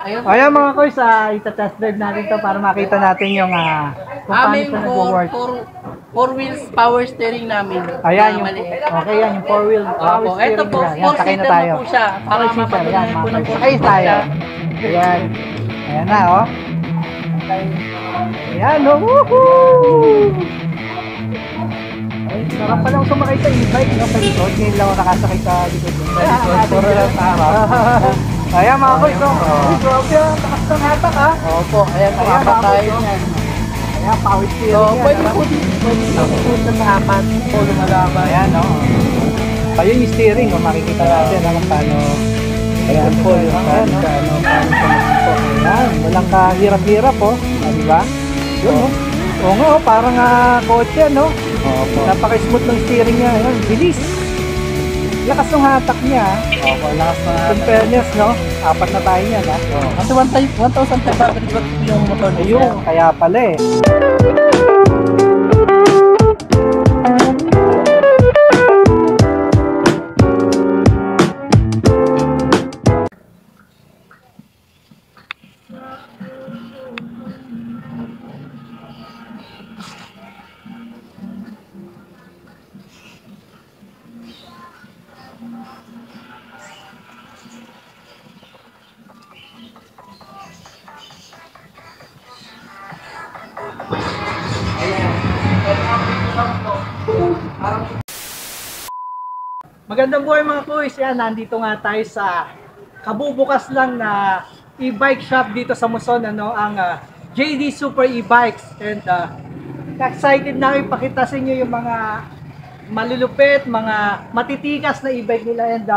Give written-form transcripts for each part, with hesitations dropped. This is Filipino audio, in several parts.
Ayan mga koys, ita-test drive natin to para makita natin yung kung paano Aming ito nag-work. four wheels power steering namin. Ayan, okay yan, yung 4-wheel power Opo, steering ito po, nila. Yan, sakay na 4-seater tayo. na po siya. Para 4-seater, yan mapatunayan mga po ng koys. Sakay tayo. Ayan. Ayan na, oh. Ayan, oh. Woohoo! Ay, sarap palang sumakay sa e-bike, no? Sa likod, ngayon lang ako nakasakay sa likod. Sa likod, puro lang tama. Ayan mga koys, oh. Uy, grabe ah, takas ng hatak ah. Opo, ayan, apat tayo niyan. Ayan, power steering So, yan. pwede po dito na apat po lumalaban. Ayan, no? Ayun yung steering, oh, makikita natin kung paano. Ayan po, yung paano po. Ayan, walang kahirap-hirap, oh. Di ba? Yun, oh. Oo nga, oh, parang kotse, no? Opo. Napaka-smooth ng steering niya. Ayan, bilis. Lakas ng hatak niya. Opo, lakas na. In fairness, no? Apat na tayo niyan, ha? Kasi 1,500 watt yung motor niya. Ayun, kaya pala eh. Magandang buhay mga kuys. Yan, nandito nga tayo sa kabubukas lang na e-bike shop dito sa Muson, ano, ang JD Super E-Bikes. And excited na ipakita sa inyo yung mga malulupit, mga matitikas na e-bike nila. And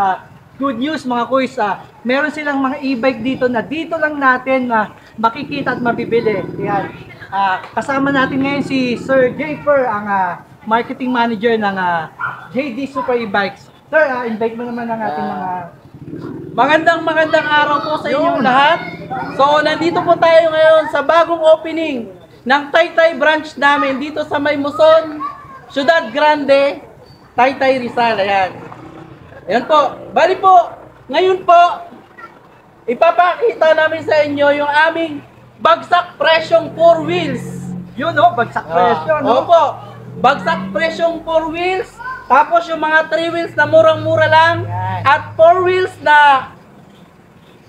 good news mga kuys, meron silang mga e-bike dito na dito lang natin makikita at mabibili. Yan. Kasama natin ngayon si Sir Jayper, ang marketing manager ng JD Super E-Bikes. Sir, invite mo naman ang ating mga... Magandang araw po sa inyong lahat. So, nandito po tayo ngayon sa bagong opening ng Taytay branch namin dito sa May Muson, Ciudad Grande, Taytay Rizal. Ayan. Ayan po. Bali po, ngayon po, ipapakita namin sa inyo yung aming bagsak presyong 4 wheels. Yun, no? Bagsak presyo, no? Opo. Bagsak presyong 4 wheels. Tapos yung mga 3 wheels na murang-mura lang. Yan. At 4 wheels na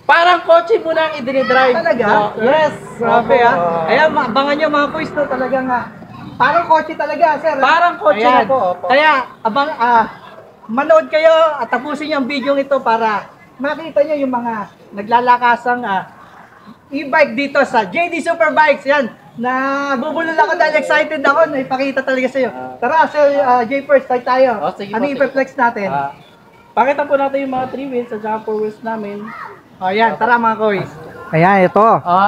parang kotse mo nang i-drive. Talaga? Yes. Grabe Ayan, abangan nyo mga kuys to talagang parang kotse talaga, sir. Parang kotse Ayan. na po. Opo. Kaya, manood kayo at tapusin yung video ito para makita nyo yung mga naglalakasang e-bike dito sa JD Super Bikes. Yan. Nabubulol ako dahil excited ako na ipakita talaga sa'yo. Tara, Sir Jayper, start tayo. Sige Ano po, i-flex natin? Pakita po natin yung mga 3 wheels at saka 4 wheels namin. Ayan, tara mga kuys. Ayan, ito.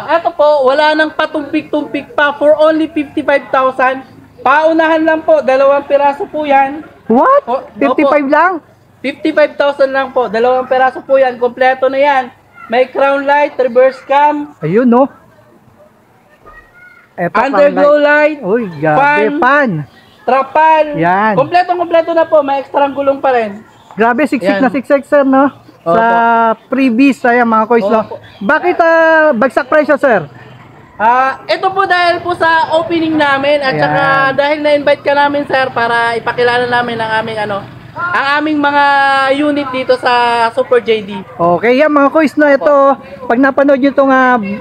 Ito po, wala nang patumpik-tumpik pa for only 55,000. Paunahan lang po, 2 piraso po yan. What? Oh, 55 lang? 55,000 lang po, 2 peraso po yan, kompleto na yan. May crown light, reverse cam, Ayun, no? Eto, underglow light, uy, grabe, pan. trapal. Yan. Kompleto na po, may extra gulong pa rin. Grabe, siksik Yan. na siksik, sir, no? Opo. Sa freebies, ayan, mga kuys, no? Opo. Bakit bagsak presyo, sir? Ito po dahil po sa opening namin at Ayan. saka dahil na-invite ka namin sir para ipakilala namin ang aming ang aming mga unit dito sa Super JD. Okay, yan mga kuys, no? Ito, pag napanood nyo itong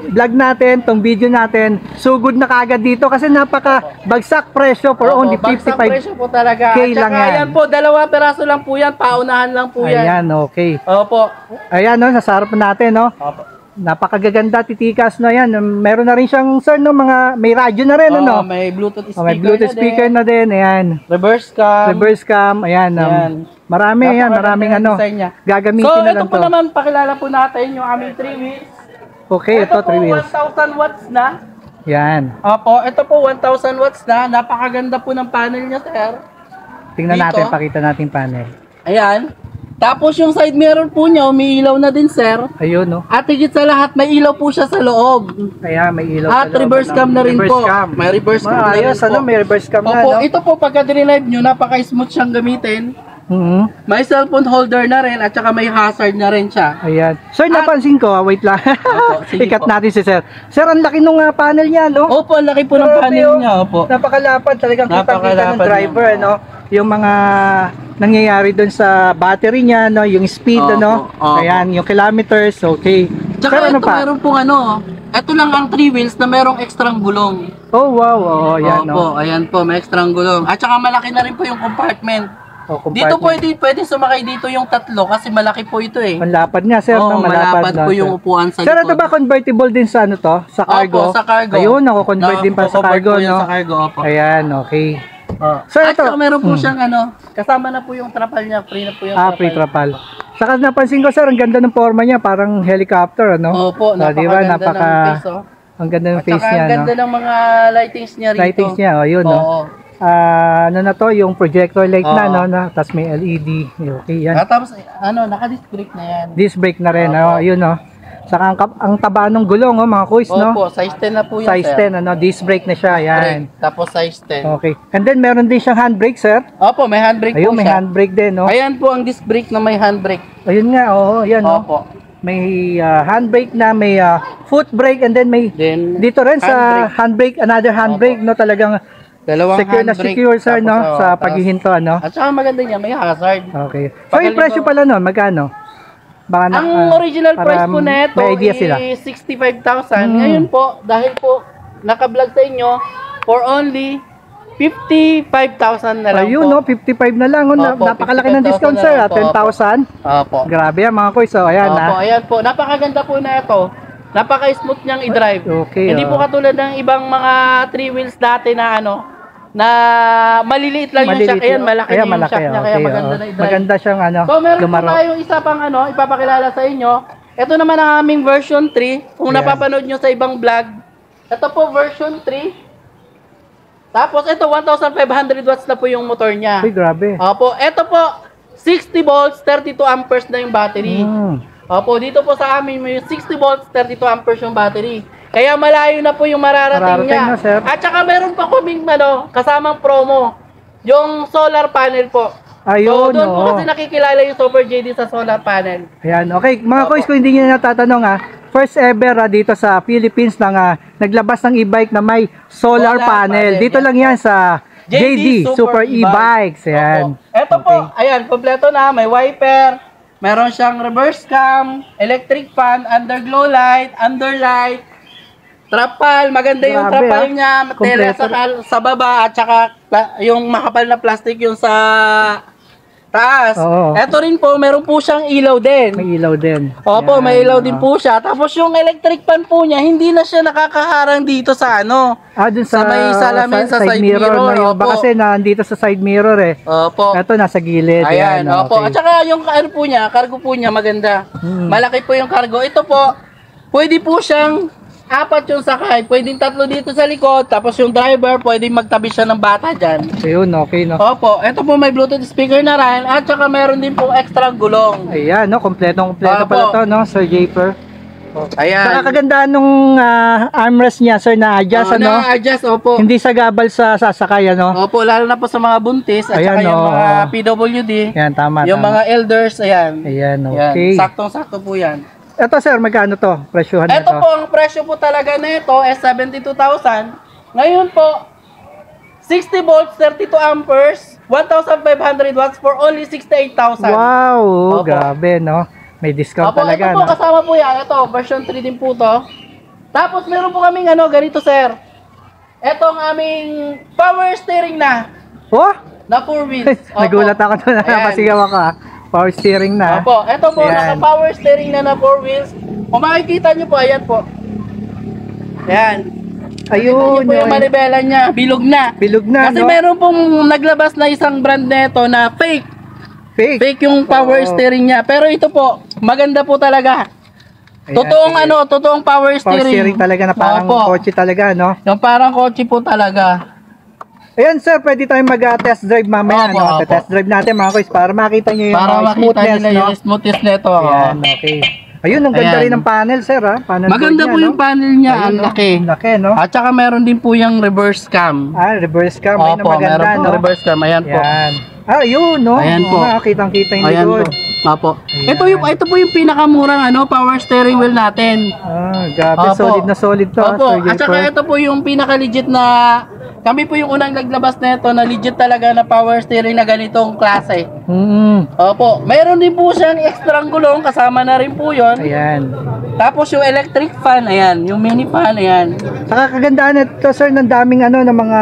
vlog natin, itong video natin, sugod na kaagad dito kasi napaka bagsak presyo for only Bagsak 55. presyo po talaga. K At lang saka yan. yan po, 2 peraso lang po yan, paunahan lang po yan. Ayan, okay. Opo. Ayan, no, nasa harapan natin, no? Opo. Napakagaganda, titikas na yan. Meron na rin siyang, sir, no, may radyo na rin, ano? May Bluetooth speaker, May Bluetooth speaker na din, ayan. Reverse cam. Reverse cam, ayan. Yan. Marami, ayan, maraming Napakaganda yung design niya. gagamitin So, na ito lang po to. naman, pakilala po natin yung aming 3 wheels. Okay, ito, 3 wheels. 1,000 watts na. Yan. Opo, ito po 1,000 watts na. Napakaganda po ng panel niya, sir. Tingnan Dito. natin, pakita natin panel. Ayan. Tapos yung side mirror po niya, umiilaw na din, sir. Ayun, no? At higit sa lahat, may ilaw po siya sa loob. Kaya may ilaw At sa loob, reverse ano? cam na rin Reverse po. cam. May reverse cam na rin Ayos, po. ano? May reverse cam na, Opo, no? ito po pagka drive nyo, napaka-smooth siyang gamitin. May cellphone holder na rin at saka may hazard na rin siya. Ayan. Sir, napansin ko, wait lang. Opo, sige Ikat po. natin si Sir. Sir, ang laki nung panel niya, no? Opo, ang laki po ng Grabe, panel oh. niya. Opo. Napakalapad, talagang kitang-kita ng Napakalapad driver, niya. ano? Yung mga nangyayari doon sa battery niya, no? Yung speed, Opo, ano? opo. Ayan, yung kilometers, okay. Tsaka Sir, ano ito, pa? meron pong ito lang ang 3 wheels na merong extrang gulong. Oh, wow, oh, ayan, Opo, no? ayan po, may extrang gulong. At saka malaki na rin po yung compartment. Oh, Dito compartment. pwede sumakay dito yung tatlo kasi malaki po ito eh. Malapad nga, sir, Oo, no? malapad na, po sir. yung upuan sa Sir, likod. ito ba convertible din sa ano to? Sa cargo? Opo, sa cargo. Ayun, ako-convert din pa sa Nako-convert cargo, po yan no? sa cargo, opo. Ayan, okay. Sir, At ito. saka meron po siyang kasama na po yung trapal niya, free na po yung Free trapal. Saka napansin ko, sir, ang ganda ng forma niya, parang helicopter, ano? Opo, di ba? napakaganda ng face, oh. Ang ganda ng At face saka niya, ang no? ganda ng mga lightings niya rito. Lightings niya, oh, yun, no? Oo. Ano na to, yung projector light na, Oo. no? Tapos may LED. Okay, yan. At tapos, naka-disc brake na yan. Disc brake na rin, Opo. oh, yun, no? Saka ang taba ng gulong, oh, mga kuys, no? Opo, size 10 na po yan, Size sir. 10, ano? Disc brake na siya, yan. Brake, tapos size 10. Okay. And then, meron din siyang handbrake, sir. Opo, may handbrake Ayun, po may siya. handbrake din, no? Ayan po ang disc brake na may handbrake. Ayun nga, oo, yan, no? Opo. May handbrake na, may foot brake, and then may Then, dito rin sa handbrake, another handbrake, no? Talagang dalawang secure na handbrake. secure, sir, Tapos, no? tapos- Sa paghihinto, ano? At saka maganda niya, may hazard. Okay. So, yung presyo pala nun, magkano? Baka Ang original para price po nito may idea sila. is 65,000. Ngayon po, dahil po naka-vlog sa inyo, for only 55,000 na lang Ayun, po. no? 55 na lang, oh. Opo, Napakalaki ng 55,000 discount, na sir, lang po, 10,000. Opo. Grabe yan, mga kuys. So, ayan, Opo, ha? ayan po. Napakaganda po na ito. Napaka-smooth niyang i-drive. Okay, Hindi po katulad ng ibang mga 3 wheels dati na na maliliit lang yung shock. Ayan, malaki Ayan, na yung malaki, shock niya. Kaya okay, maganda oh. na i-drive. Maganda siyang, ano, So, meron po lumaro. tayong isa pang ipapakilala sa inyo. Ito naman ang aming version 3. Kung Ayan. napapanood nyo sa ibang vlog, ito po version 3. Tapos ito 1,500 watts na po yung motor niya. Uy, grabe. Opo, ito po 60 volts, 32 amperes na yung battery. Opo, dito po sa amin may 60 volts, 32 amperes yung battery. Kaya malayo na po yung mararating Mararating niya. na, sir. At saka meron pa kaming kasamang promo. Yung solar panel po. Ayun, So, doon po oo. kasi nakikilala yung Super JD sa solar panel. Ayan, okay. Mga Opo. kuys, kung hindi nyo natatanong, first ever dito sa Philippines na naglabas ng e-bike na may solar Solar panel. panel, Dito yes lang yan sa JD Super E-Bikes. Ayan. Opo. Ito po, ayan, kompleto na. May wiper, meron siyang reverse cam, electric fan, underglow light, underlight, trapal. Maganda yung Grabe, trapal ah. niya. Materia sa baba at saka yung makapal na plastic yung sa taas. Oo. Ito rin po, meron po siyang ilaw din. May ilaw din. Opo, Ayan, may ilaw din oo. po siya. Tapos yung electric fan po niya, hindi na siya nakakaharang dito sa Dun sa may salamin sa side mirror, no? Yung opo. iba kasi nandito sa side mirror eh. Opo. Ito nasa gilid. Ayan, opo. okay. At saka yung po niya, cargo po niya maganda. Malaki po yung cargo. Ito po, pwede po siyang 4 yung sakay. Pwedeng 3 dito sa likod. Tapos yung driver, pwedeng magtabi siya ng bata dyan. Ayun, okay, no? Opo. Ito po may Bluetooth speaker na rin. At saka meron din pong extra gulong. Ayan, no? Kompletong Opo. pala to, no? Sir Japer. Ayan. Saka kagandahan nung armrest niya, sir, na-adjust, ano? Na-adjust, opo. Hindi sagabal sa sasakay, ano? Opo, lalo na po sa mga buntis at Ayan, saka yung oo. mga PWD. Yan, tama, Yung tama. mga elders, ayan. Ayan, Ayan. okay. Saktong-sakto po yan. Ito, sir, magkano to? Presyohan Ito nito? po, ang presyo po talaga nito is 72,000. Ngayon po, 60 volts, 32 amperes, 1,500 watts for only 68,000. Wow, Opo. grabe, no? May discount Opo, talaga, ito po, no? kasama po yan. Ito, version 3 din po to. Tapos meron po kaming ganito, sir. Ito ang aming power steering na Oh! 4 wheels. Opo. Nagulat ako doon, Ayan. napasigaw ako, Power steering na. Opo, ito po, Ayan. naka-power steering na 4 wheels. Kung makikita nyo po, ayan po. Ayan. Ayun, Ito po yung yun. manibela niya, bilog na. Bilog na, Kasi no? meron pong naglabas na isang brand nito na fake. Fake. Fake yung power Oo. steering niya. Pero ito po, maganda po talaga. Ayan, Totoong sige. totoong power Power steering. steering talaga na parang Opo. kotse talaga, no? Yung parang kotse po talaga. Ayan, sir, pwede tayong mag-test drive mamaya, Opo, no? opo. Test drive natin, mga kuys, para makita nyo yung Para mga makita smoothness, nila no? yung smoothness nito. Ayan, okay. Ayun, ang ganda Ayan. rin ng panel, sir, ha? Panel Maganda board po niya, yung no? panel niya, Ayun, ang no? laki. Laki, no? At saka meron din po yung reverse cam. Reverse cam. Ayun, ang Opo, maganda, meron po no? reverse cam. Ayan po. Yan. Ah, yun, no? Ayan po. Kitang-kita yung Ayan po. likod. Opo. Ayan. Ito po yung pinakamurang power steering wheel natin. Ah, grabe. Opo. Solid na solid to. Opo. Sir At saka Jayper. ito po yung pinaka-legit na, kami po yung unang naglabas na ito na legit talaga na power steering na ganitong klase. Opo. Mayroon din po siyang extra gulong, kasama na rin po yun. Ayan. Tapos yung electric fan, ayan. Yung mini fan, ayan. Saka kagandaan nito, sir, ng daming ng mga,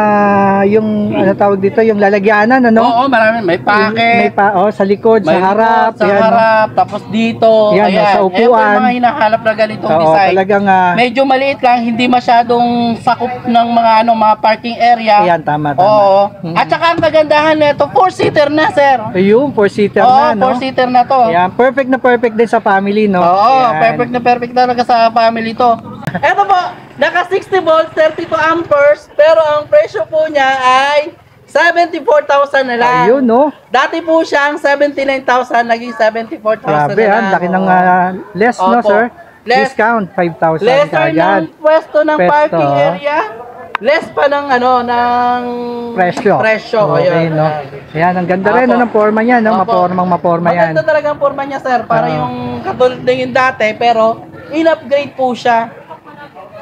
yung, tawag dito, yung lalagyanan, ano? Oo, marami. May May pake. sa likod, sa May harap. likod, sa yan, no? harap, tapos dito, Yan, ayan. sa Ayan po upuan. yung mga hinahanap na ganitong Oo, design. talagang, Medyo maliit lang, hindi masyadong sakop ng mga mga parking area. ayan, tama. Oo. At saka ang kagandahan nito, 4-seater na, sir. Ayun, 4-seater Oo, na, no? 4-seater na to. Ayan, perfect na perfect din sa family, no? Oo, Ayan. perfect na perfect talaga sa family to. Eto po, naka 60 volts, 32 amperes, pero ang presyo po niya ay 74,000 na lang. Ayun, no? Dati po siyang 79,000, naging 74,000 Grabe, na lang. laki ng less, no, Opo. sir? Less. Discount, 5,000 Lesser kagad. ng pwesto ng Pwesto. parking area, less pa ng ng Presyo. Okay, Ayun. no? Ayan, ang ganda rin, Opo. no, ng forma niya, no? Opo. Maporma yan. Maganda talaga ang forma niya, sir. Para Oo. yung katulad na yung dati, pero in-upgrade po siya.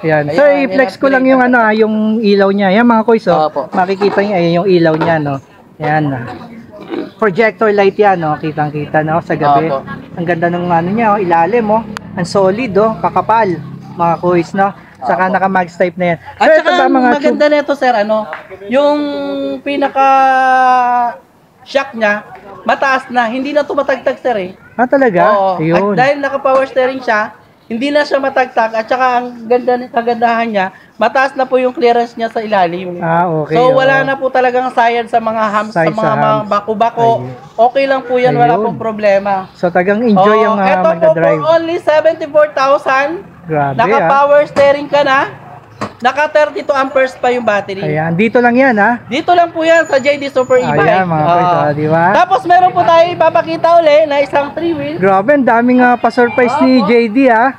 Ayan. Ayan, Sir, i-flex ko lang yung yung ilaw niya. Yan mga kuys, Opo. makikita niyo ayan yung ilaw niya, no. Ayan. Projector light yan, no. Kitang-kita, no, sa gabi. Opo. Ang ganda ng niya, ilalim, oh. Ang solid, oh, kakapal, mga kuys, no. Saka Opo. naka-mag type na yan. At Sir, saka ito ba ang mga maganda nito, sir, yung pinaka shock niya, mataas na. Hindi na tumatagtag, sir, eh. Ah, talaga? Oo. Ayun. At dahil naka-power steering siya, hindi na siya matagtag. At saka ang kagandahan niya, mataas na po yung clearance niya sa ilalim. Ah, okay. So oo. wala na po talagang sayad sa mga hams, sa Sayad sa mga hams. bako-bako. Ayun. Okay lang po yan, wala Ayun. pong problema. So, tagang enjoy Oo, yung eto po magdadrive. for only 74,000. Grabe, Naka-power steering ka na. Naka 32 amperes pa yung battery. Ayan, dito lang yan, ha? Dito lang po yan sa JD Super E-Bike. Ayan, mga kuys, di ba? Tapos meron po tayo ipapakita uli na isang 3-wheel. Grabe, ang daming pa-surprise ni JD, ha?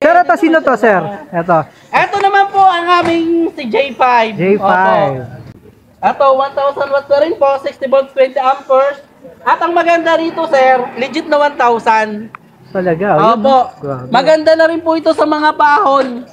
Sir, ito sino to, sir? Ito. Ito naman po ang aming si J5. J5. Opo. Ito, 1,000 watts na rin po, 60 volts, 20 amperes. At ang maganda rito, sir, legit na 1,000. Talaga, ayun, Opo. grabe. Maganda na rin po ito sa mga paahon.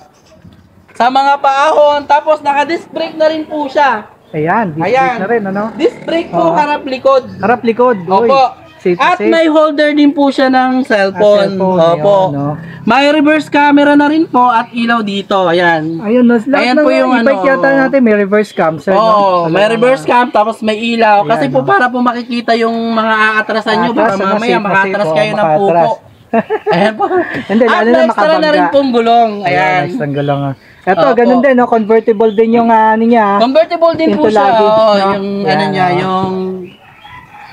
Sa mga paahon. Tapos naka-disc brake na rin po siya. Ayan, disc Ayan. na rin, ano? Disc brake po, Oo. harap-likod. Harap-likod, uy. Opo. Safe, At safe. may holder din po siya ng cellphone. cellphone, Opo. yun, no? May reverse camera na rin po at ilaw dito. Ayan. Ayun, no? Lahat Ayan ng po yung e-bike yata natin, may reverse cam, sir. Oo, no? may reverse cam tapos may ilaw. Ayan, Kasi po no? para po makikita yung mga aatrasan nyo. Baka Atras, ano, mamaya safe na makatras safe, kayo ng makatras. pupo. Ayan po. Hindi, At lalo na may extra na makabangga. rin pong gulong. Ayan, Ayan. next ang gulong. Ito, Opo. ganun din, no? Convertible din yung niya. Convertible din po Into siya. luggage, Oo, no? yung Ayan, niya, no?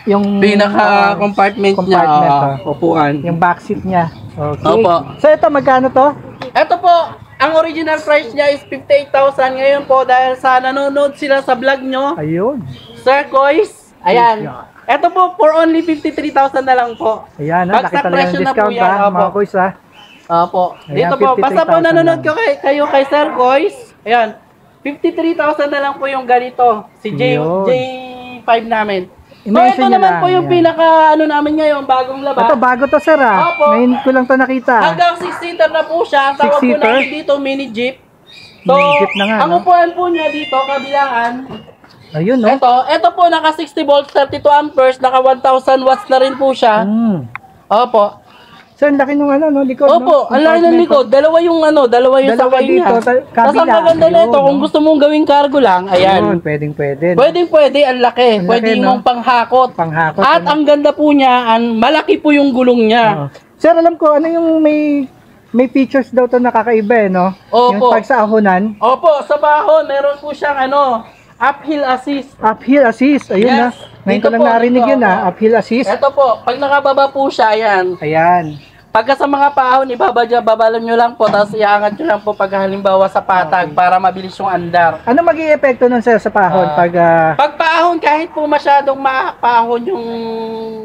Yung pinaka-compartment niya. compartment, Upuan. yung backseat niya. Okay. Opo. So, ito, magkano to? Ito po, ang original price niya is 58,000 ngayon po dahil sa nanonood sila sa vlog nyo, Ayun. Sir Kois. Ayan. Ito po, for only 53,000 na lang po. Ayan, ha? Laki Bagsak talaga presyo ng na po discount, yan, ha? opo. Mga kuys, ha? Opo. Ayan, Dito po, basta po 53,000 nanonood lang. kayo kay Sir Kois. Ayan. 53,000 na lang po yung ganito. Si Yun. J5 namin. So I-mention ito niyo naman lang, po yung yan. pinaka namin ngayon, bagong laba. Ito, bago to, sir, ha? Opo. Ngayon ko lang to nakita. Hanggang 6-seater na po siya. Ang tawag po 6-seater? namin dito, mini jeep. So, Mini jeep na nga, ang no? upuan po niya dito, kabilangan. Ayun, no? Ito po, naka 60 volts, 32 amperes, naka 1,000 watts na rin po siya. Opo. So, ang laki nung no, likod, Opo, no? ang laki ng likod. Dalawa yung Dalawa sakay niya. dito, Tapos kabila. ang maganda Ayun, nito, kung no? gusto mong gawing cargo lang, Ayun, ayan. pwede. Pwede, ang laki. Ang Pwede laki, no? mong panghakot. Panghakot. At ano? ang ganda po niya, malaki po yung gulong Oo. niya. Sir, alam ko, ano yung may features daw to nakakaiba, no? Yung Opo. pag sa ahonan, Opo, sa bahon, meron po siyang uphill assist. uphill assist. Ayun, na. Yes. Ngayon Dito ko lang po, narinig dito, yun, ha? opo. Uphill assist. Ito po, pag nakababa po siya, ayan. Ayan. Pagka sa mga paahon, babalan nyo lang po, tapos iangat nyo lang po pag halimbawa sa patag para mabilis yung andar. Ano maging epekto nun, sir, sa pahon? Pag Pag paahon, kahit po masyadong mapaahon yung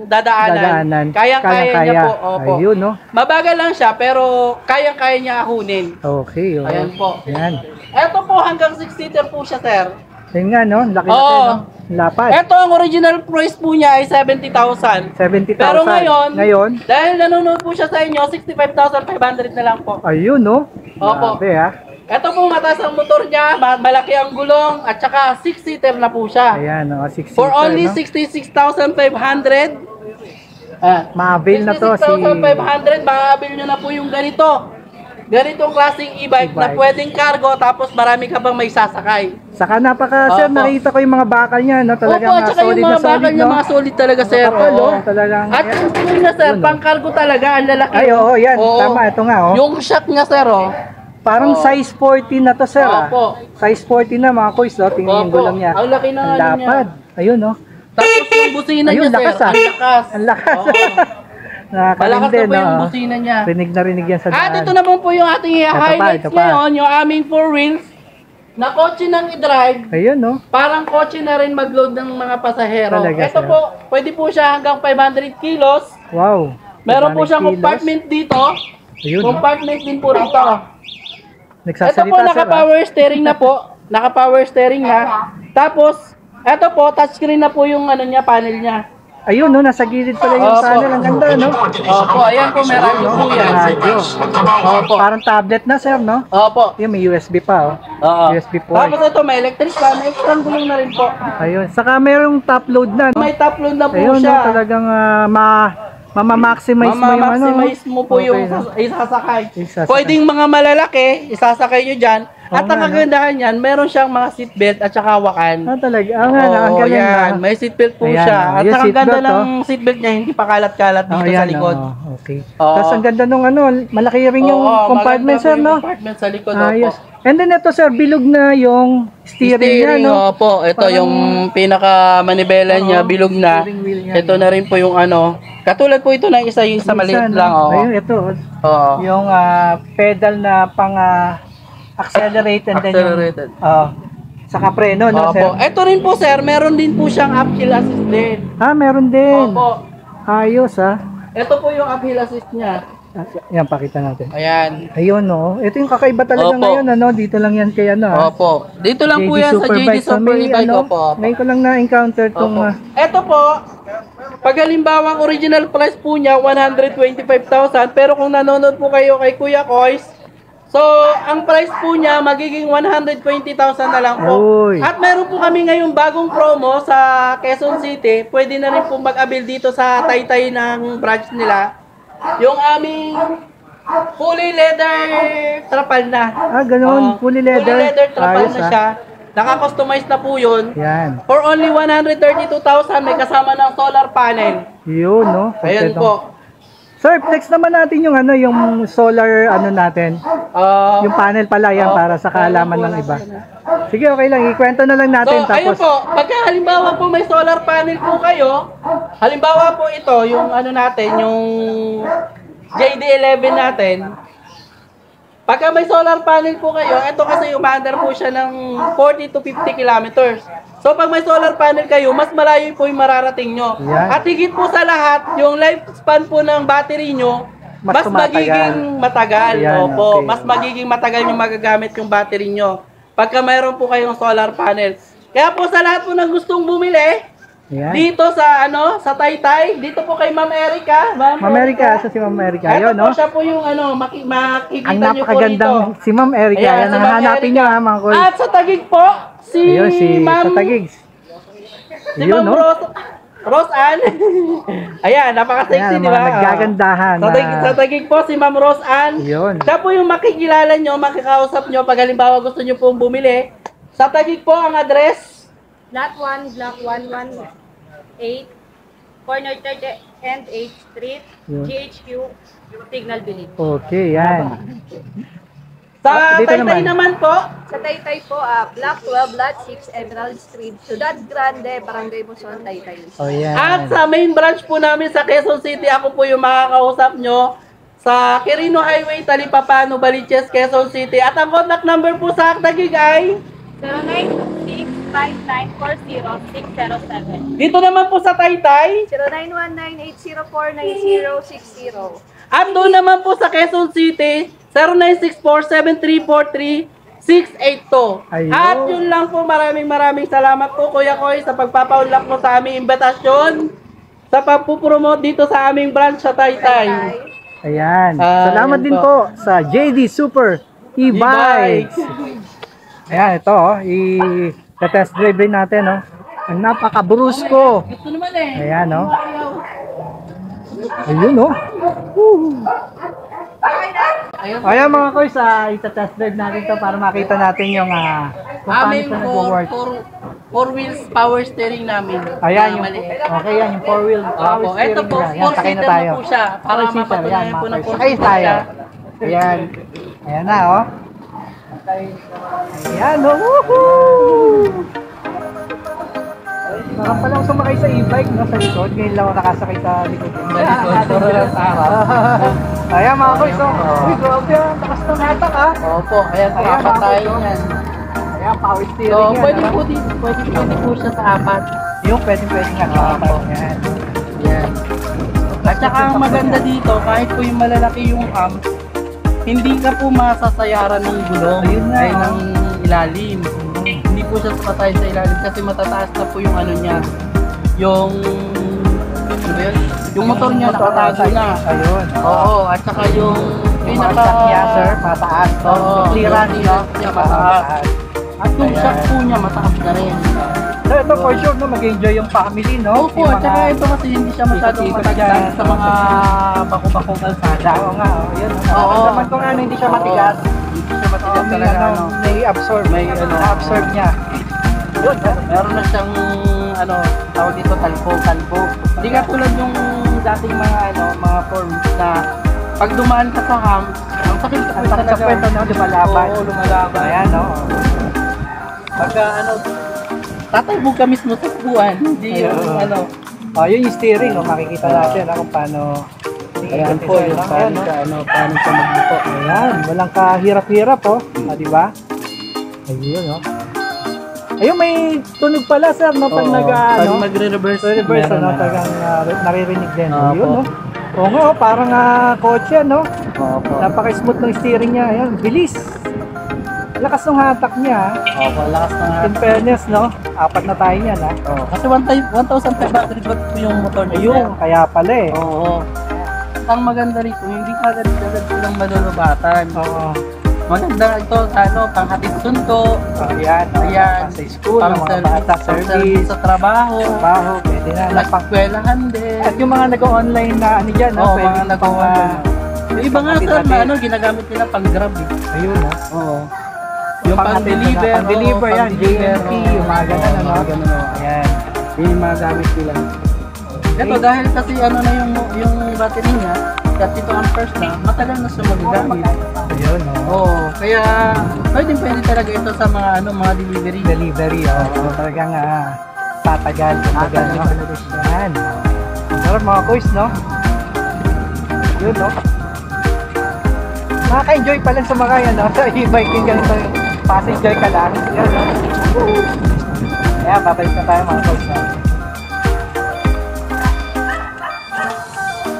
dadaanan, kayang-kaya niya po. Opo. Ayun, no? Mabagal lang siya, pero kayang-kaya niya ahunin. Okay, oh. Ayan po. Ayan. Eto po, hanggang 6-seater po siya, sir. Ayun nga, no? Laki-laki, Oo. no? Lapad. Ito ang original price po niya ay 70,000. 70,000. Pero Ngayon? dahil nanonood po siya sa inyo, 65,500 na lang po. Ayun, no? Opo. Grabe, ha? Ito po mataas ang motor niya, malaki ang gulong, at saka 6-seater na po siya. Ayan, 6 For only 66,500. Maabil na to si... 66,500, maabil nyo na po yung ganitong klaseng e-bike na E-bike. pwedeng cargo tapos marami ka bang may sasakay. Saka sir, Opo. nakita ko yung mga bakal niya, no? Talagang Opo, at saka solid yung na mga bakal solid, niya, no? mga solid talaga, sir. Kapal, Oo. oh, talagang... At yung screen niya, sir, Yun, oh. pang cargo talaga, ang lalaki. Ay, oo, yan. Oo. Tama, ito nga, oh. Yung shock niya, sir, oh. Parang Oo. size 14 na to, sir, ah. Opo. Size 14 na, mga kuys, no? Tingnan yung Opo. gulong niya. Ang laki na Ang ano niya. lapad. Ayun, no? Tapos yung busina Ayun, niya, lakas, sir, ah. ang lakas. Ang lakas. Oo. Malakas Nakakarinig na po din, yung no? busina niya. Rinig na rinig yan sa daan. At ito naman po yung ating highlights ito pa. ngayon, yung aming 4 wheels na kotse ng i-drive. Ayun, no? Parang kotse na rin mag-load ng mga pasahero. Talaga, Ito sir. po, pwede po siya hanggang 500 kilos. Wow. Meron po 500 siyang kilos. compartment dito. Ayun, no? Compartment din po rito. Ito Nagsasalita, po, sir, ah. naka-power steering na po. Naka-power steering na. Tapos, ito po, touchscreen na po yung ano niya, panel niya. Ayun, no? Nasa gilid pala yung Opo. panel. Ang ganda, no? Opo, ayan po, may radyo po yan. Radyo. Opo. Parang tablet na, sir, no? Opo. Yung may USB pa, oh. Oo. USB port. Tapos ito, may electric fan, may extra gulong na rin po. Ayun. Saka merong top load na, no? May top load na po Ayun, no? siya. Talagang mama-maximize mo yung ano. Mama-maximize mo po Okay, yung no? isasakay. Isasakay. Pwedeng mga malalaki, isasakay nyo dyan. At Oo ang nga, no? kagandahan yan, meron siyang mga seatbelt at saka hawakan. Talaga. Ang ang galing, yan. no? May seatbelt po Ayan, siya. oh. At Yung saka ang ganda seatbelt, ng seatbelt niya, hindi pa kalat-kalat dito sa Ayan, likod. okay. Oo. Tapos ang ganda nung ano, malaki rin yung Oo, compartment, maganda sir, po yung no? compartment sa likod. Ayos. Opo. And then ito, sir, bilog na yung steering niya, no? Opo. Ito Parang- yung pinaka-manibela niya, Oo, bilog na. steering wheel niya. Ito na rin po yung ano. Katulad po ito ng isa, yung isa maliit Minsan, lang. no? Oo. Ayun, ito. Oo. Yung pedal na pang accelerate and Accelerated. then yung saka preno, no, sir? Opo. Ito rin po, sir. Meron din po siyang uphill assist din. Meron din. Opo. Ayos, Ito po yung uphill assist niya. Yan, pakita natin. Ayan. Ayun, no? Ito yung kakaiba talaga Opo. ngayon, ano? Dito lang yan kay ano, Opo. Dito lang po yan sa JD Superbike. So, Super may, E-Bike. ano, Opo. ngayon ko lang na-encounter tong... Opo. Ito po, pag halimbawa ang original price po niya, 125,000. Pero kung nanonood po kayo kay Kuya Kois, so, ang price po niya magiging 120,000 na lang po. Uy. At meron po kami ngayong bagong promo sa Quezon City. Pwede na rin po mag-avail dito sa Taytay ng branch nila. Yung aming fully leather trapal na. Ganun. Oo. Fully leather. Fully leather trapal Ayos, na siya. Naka-customize na po yun. Yan. For only 132,000 may kasama ng solar panel. Yun, no? Ayan Ito. po. Sir, flex naman natin yung ano, yung solar ano natin. Yung panel pala yan para sa kaalaman ng iba. Sige, okay lang. Ikwento na lang natin. So, ayun Tapos, po, pagka halimbawa po may solar panel po kayo, halimbawa po ito, yung ano natin, yung JD11 natin, pagka may solar panel po kayo, ito kasi umaandar po siya ng 40 to 50 kilometers. So, pag may solar panel kayo, mas malayo po yung mararating nyo. Yan. At higit po sa lahat, yung lifespan po ng battery nyo, Mas mas tumatagal. magiging matagal. Yan, Opo, okay. mas magiging matagal yung magagamit yung battery nyo. Pagka mayroon po kayong solar panel. Kaya po sa lahat po ng gustong bumili, yan. dito sa ano, sa Taytay, dito po kay Ma'am Erica. Ma'am Erica, sa si Ma'am Erica. Ito Ayun, po no? siya po yung ano, makikita Ang niyo po rito. napakagandang si Ma'am Erica. Ayan, Yan, si Ma'am hanapin Erica. niyo ha, mga kuys. At sa Taguig po, si Ayun, si Ma'am sa Tagigs. Si Ayun, Ma'am no? Rose Ann. Ayan, napaka-sexy, Ayan, di mga ba? naggagandahan. Sa Taguig po, si Ma'am Rose Ann. Yun. Siya po yung makikilala nyo, makikausap nyo pag halimbawa gusto nyo pong bumili. Sa Taguig po, ang address. Lot 1, Block 118, corner 30 and 8th Street, Yun. GHQ, Signal Village. Okay, yan. Sa Dito Taytay naman po, Sa Taytay po, Block 12, Lot 6, Emerald Street, Ciudad Grande, Barangay Buson, Taytay. Oh, yan. at sa main branch po namin sa Quezon City, ako po yung makakausap nyo sa Quirino Highway, Talipapa, Novaliches, Quezon City. At ang contact number po sa Taguig ay 0926-5940-607. dito naman po sa Taytay. 0919-804-9060. At doon naman po sa Quezon City, 0964-7343-6 682. Ayun. At yun lang po, maraming salamat po Kuya Koy sa pagpapaunlak mo sa aming imbitasyon sa pagpupromote dito sa aming branch sa Taytay. Ayan. Ah, Salamat yan din po sa JD Super E-Bikes. Ayan, ito oh, i-test drive rin natin, oh. Ang napaka-brusko. Ito naman eh. Ayan, oh. Ayun, oh. Woo. Ayun. Ayan mga koys, i-test drive natin to para makita natin yung kung paano Aming ito nag-work. four wheels power steering namin. Ayan, Na yung, maliit. okay yan, yung 4-wheel power Opo, steering ito po, nila. Yan, sakay na 4-seater tayo. na po siya. Para 4-seater, mapatunayan yan, po mga na koys. 4-seater Sakay tayo. siya. Ayan. Ayan na, oh. Ayan, oh. Woohoo! Parang palang sumakay sa e-bike, no, sa likod. Ngayon lang ako nakasakay sa likod. Ayan mga koys, oh. Uy, grabe yan. Takas ng hatak, ah. Opo, ayan po, Ayan, apat tayo mga yan. Ayan, power So, steering yan. pwede ah. po dito, pwede po siya sa apat. Yung pwede nga. Opo. Ayan. Yan. At saka ang maganda dito, kahit po yung malalaki yung amps, hindi ka po masasayaran ng gulong. Ayun nga, Ay, oh. ng ilalim. Hindi po siya sasasay sa ilalim kasi matataas na po yung ano niya. Yung... Ano ba yun? Yung motor niya nakatago na. Ayun. Oo, at saka yung Pinaka niya, sir, mataas. Oo, Yung clearance yung niya, clearance niya mataas. At yung Ayan. shock po niya mataas na rin. So, ito for sure, no, mag-enjoy yung family, no? Opo, Yung at saka ito kasi hindi siya masyadong ikot-ikot matagal dyan. sa mga bako-bakong kalsada. Oo nga, oh. Yun. Oo. Naman ko nga, no, hindi siya matigas. Hindi siya matigas May, talaga. ano, Ano. may absorb. May, ano, na-absorb niya. Yun, Meron na siyang ano, tawag dito kalbo. Hindi ka tulad yung dating mga mga forms na pag dumaan ka sa hump, ang sakit sa Ang sakit sa kwento, no? Lumalaban. Oo, lumalaban. Ayan, no? Pagka tatalbog ka mismo sa buwan. Hindi yung Ayun. Oh, yun yung steering, no? Makikita natin, kung paano. Ayan po yung paano siya, paano siya magbuko. Ayan, walang kahirap-hirap, oh. Di ba? Ayun, no? Ayun, may tunog pala, sir, no? Pag pag magre-reverse, reverse, meron ano, na. tagang naririnig din. Opo. Ayun, no? Oo nga, oh, parang kotse, no? Opo. Napaka-smooth ng steering niya. Ayan, bilis. Lakas ng hatak niya. Opo, lakas na nga. In fairness, no? Apat na tayo niyan, ha? Kasi 1,500 watt po yung motor niya. Ayun, kaya pala eh. Oo. Ang maganda rito, hindi ka agad-agad silang malulubatan. Oo. Maganda ito sa panghatid sunto, Ayan, Ayan. sa school, ng mga bata, service, sa trabaho, trabaho, pwede na. nagpakwelahan din. At yung mga nag-online na ano dyan, no? Oo, Pwede mga nag-online. Yung iba nga sir, panghatid-hatid. na ginagamit nila pang grab eh. Ayun, no? Oo. Yung pang-deliver, pang-deliver yan, pang-deliver, JNT, oo. yung mga ganun, Oo, ano? mga ganun, oo. Ayan. Yun yung mga gamit nila. Ito dahil kasi ano na yung battery niya, 32 amperes na, matagal na siya magagamit. Ayun, no? Oo, kaya pwede talaga ito sa mga mga delivery. Delivery, oh. Talagang tatagal. Kumbaga, no? Ayan. Pero mga koys, no? Yun, no? Nakaka-enjoy pa lang sa mga yan, no? Sa e-biking ganito yung passenger ka lang. Yan, no? Kaya babalik na tayo mga koys, no?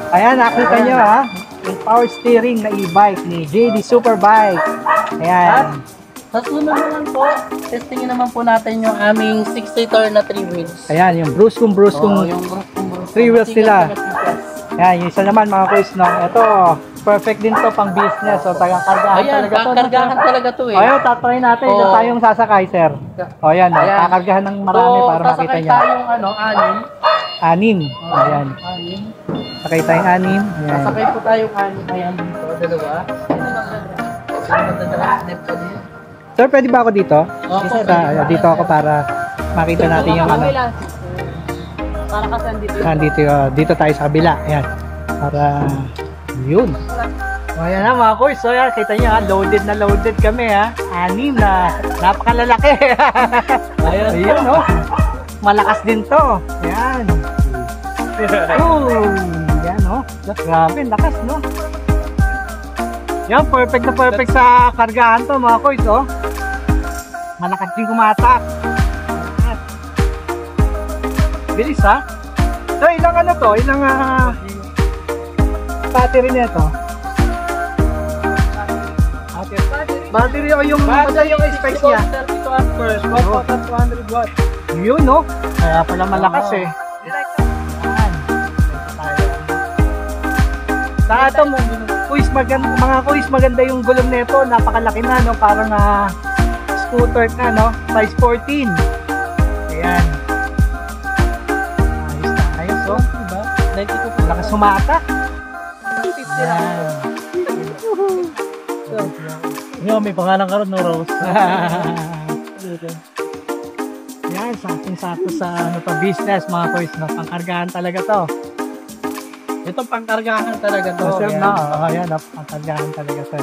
Ayan, nakita nyo, ha? Yung power steering na e-bike ni JD Superbike. Ayan. Sa sunod naman po, testingin naman po natin yung aming 6-seater na 3 wheels. Ayan, yung Bruce Oo, kung yung 3 wheels nila. Ayan, yung isa naman mga kuys, no? Ito, perfect din to pang business. So, tagang kargahan Ayan, talaga to. kakargahan talaga to eh. Ayun, tatry natin. Ito Oo. tayong sasakay, sir. O, ayan, no? Ayan. Kakargahan ng marami para makita sasakay niya. tayong 6. 6. Ayan. 6. Sakay tayong 6. Ayan. Sasakay po tayong 6. Ayan dito, dalawa. Sino magdadala? Snap ka din. Sir, pwede ba ako dito? Opo, Dito ako para makita natin yung ano. Para kasi Nandito, dito tayo sa kabila. Ayan. Para, yun. O, ayan na mga kuys. So, ayan, kita nyo, loaded na loaded kami, ha. 6 na, napakalalaki. Ayan. Ayun, no? Malakas din to. Ayan. Yan, no? Grabe, lakas, no? Yan, perfect na perfect sa kargahan to, mga kuys, oh. Malakas din kumatak. Ayan. Bilis, ha? So, ilang ano to? Ilang battery nito? Battery Battery o yung yung specs niya. 32 amperes, 1,200 watts. Yun, no? Kaya pala malakas eh. Yan. Sa ato, mga kuis, maganda yung gulong nito. Napakalaki na, no? Parang scooter na, no? Size 14. Ayan. Ayos, oh. Diba? 92 po. Lakas sumata. 50 lang. Yan, may pangalan ka ron, no, Rose? Yan, sakto sa ano pa, business, mga kuis, no? Pangkargahan talaga to. Ito pangkargahan talaga to. Sir, Yan. no? Ayan, pangkargahan talaga to.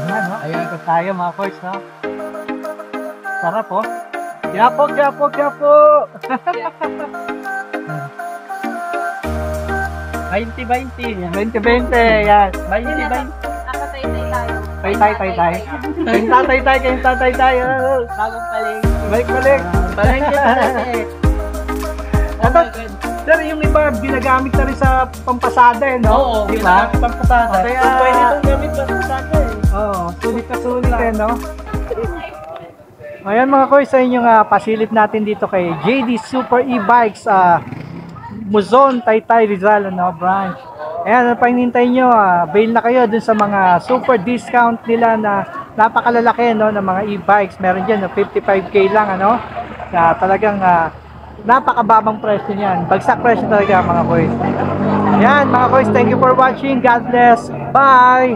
Ayan, no? Ayan ko tayo, mga kuis, no? Sarap, oh. Yapo. 20-20. 20-20, yan. 20-20. Nakatay-tay tayo. Tay. Kayong tatay tayo. Bagong paling. Balik. Palengke. Ito, sir, yung iba ginagamit na rin sa pampasada, eh, no? Oo, Di ba? ginagamit pampasada. Kaya, Pwede itong gamit pampasada eh. Oo, sulit na sulit, eh, no? Ayan mga koy, sa inyong pasilip natin dito kay JD Super E-Bikes, Muzon, Taytay, Rizal, no, branch. Ayan, ano pa hinihintay nyo? Bail na kayo dun sa mga super discount nila na napakalalaki, no, ng mga e-bikes. Meron dyan, no, 55k lang, ano? Talagang napakababang presyo niyan. Bagsak presyo talaga, mga boys. Ayan, mga boys, thank you for watching. God bless. Bye!